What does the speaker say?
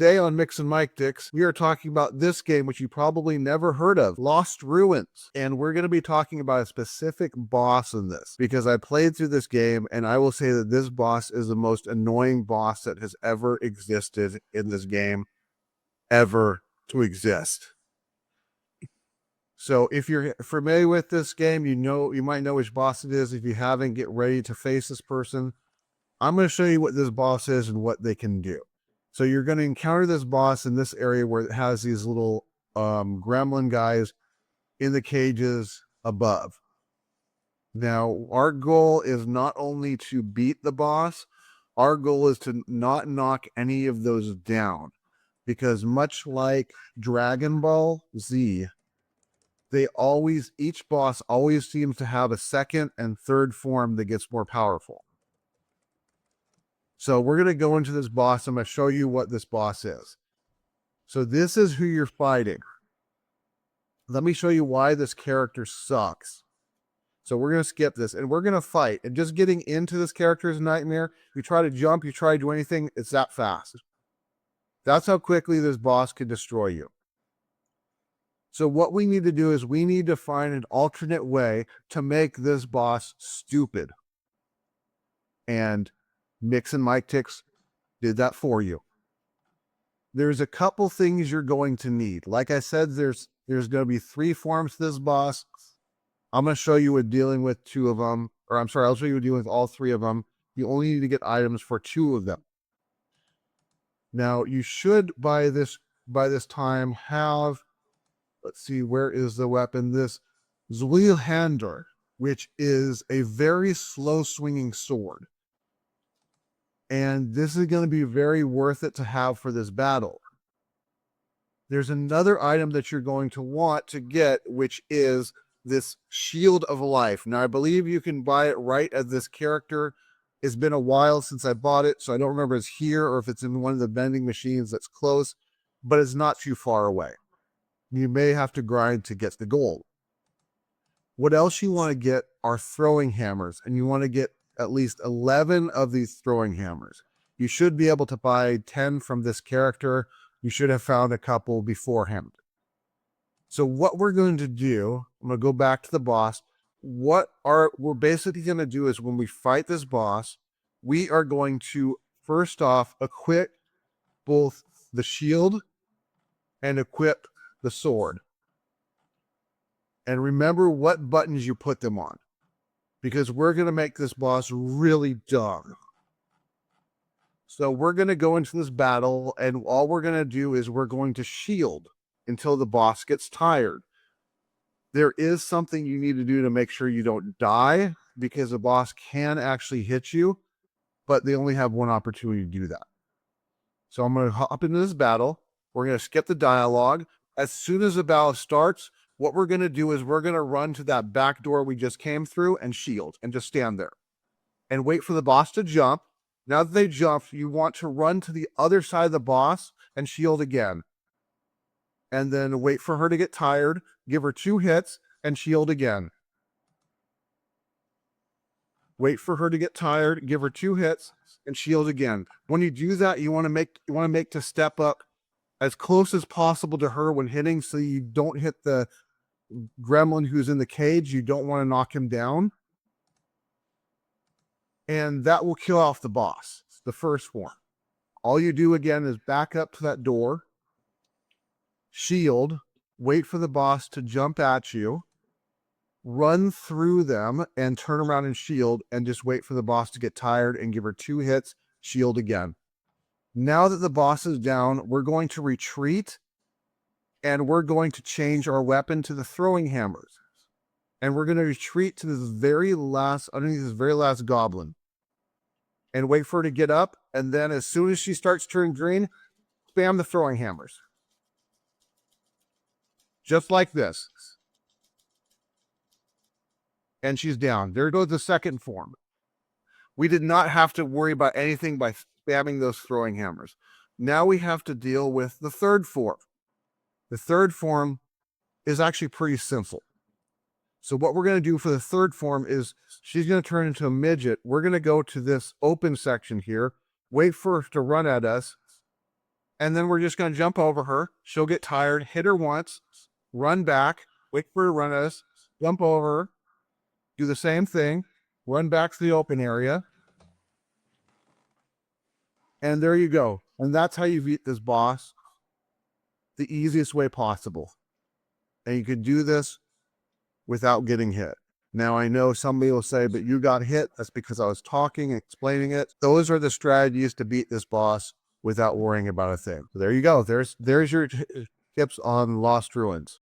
Today on Mix and Mike-tics, we are talking about this game, which you probably never heard of, Lost Ruins. And we're going to be talking about a specific boss in this, because I played through this game, and I will say that this boss is the most annoying boss that has ever existed in this game, ever to exist. So if you're familiar with this game, you might know which boss it is. If you haven't, get ready to face this person. I'm going to show you what this boss is and what they can do. So you're going to encounter this boss in this area where it has these little gremlin guys in the cages above. Now, our goal is not only to beat the boss, our goal is to not knock any of those down. Because much like Dragon Ball Z, each boss always seems to have a second and third form that gets more powerful. So we're going to go into this boss. I'm going to show you what this boss is. So this is who you're fighting. Let me show you why this character sucks. So we're going to skip this and we're going to fight. And just getting into this character is a nightmare. You try to jump, you try to do anything, it's that fast. That's how quickly this boss can destroy you. So what we need to do is we need to find an alternate way to make this boss stupid. And Mix and Mike-tics did that for you. There's a couple things you're going to need. Like I said, there's going to be 3 forms to this boss. I'm going to show you what dealing with 2 of them. Or I'm sorry, I'll show you what dealing with all 3 of them. You only need to get items for 2 of them. Now, you should, by this time, have, let's see, where is the weapon? This Zweilhander, which is a very slow swinging sword. And this is going to be very worth it to have for this battle. There's another item that you're going to want to get, which is this Shield of Life. Now, I believe you can buy it right at this character. It's been a while since I bought it, so I don't remember if it's here or if it's in one of the vending machines that's close, but it's not too far away. You may have to grind to get the gold. What else you want to get are throwing hammers, and you want to get at least 11 of these throwing hammers. You should be able to buy 10 from this character. You should have found a couple beforehand. So what we're going to do, I'm going to go back to the boss. What we're basically going to do is when we fight this boss, we are going to first off equip both the shield and equip the sword. And remember what buttons you put them on, because we're going to make this boss really dumb. So we're going to go into this battle, and all we're going to do is we're going to shield until the boss gets tired. There is something you need to do to make sure you don't die, because the boss can actually hit you, but they only have one opportunity to do that. So I'm going to hop into this battle. We're going to skip the dialogue. As soon as the battle starts, what we're going to do is we're going to run to that back door we just came through and shield and just stand there and wait for the boss to jump. Now that they jumped, you want to run to the other side of the boss and shield again. And then wait for her to get tired, give her 2 hits, and shield again. Wait for her to get tired, give her 2 hits, and shield again. When you do that, you want to make to step up as close as possible to her when hitting, so you don't hit the gremlin who's in the cage. You don't want to knock him down. And that will kill off the boss, the first one. All you do again is back up to that door, shield, wait for the boss to jump at you, run through them and turn around and shield, and just wait for the boss to get tired and give her 2 hits, shield again. Now that the boss is down, we're going to retreat, and we're going to change our weapon to the throwing hammers. And we're going to retreat to this very last, underneath this very last goblin, and wait for her to get up. And then as soon as she starts turning green, spam the throwing hammers. Just like this. And she's down. There goes the second form. We did not have to worry about anything by spamming those throwing hammers. Now we have to deal with the third form. The third form is actually pretty simple. So what we're going to do for the third form is she's going to turn into a midget. We're going to go to this open section here, wait for her to run at us, And then we're just going to jump over her. She'll get tired, hit her once, run back, wait for her to run us, jump over her, do the same thing, run back to the open area. And there you go. And that's how you beat this boss the easiest way possible. And you can do this without getting hit. Now, I know somebody will say, but you got hit. That's because I was talking and explaining it. Those are the strategies to beat this boss without worrying about a thing. So there you go. There's your tips on Lost Ruins.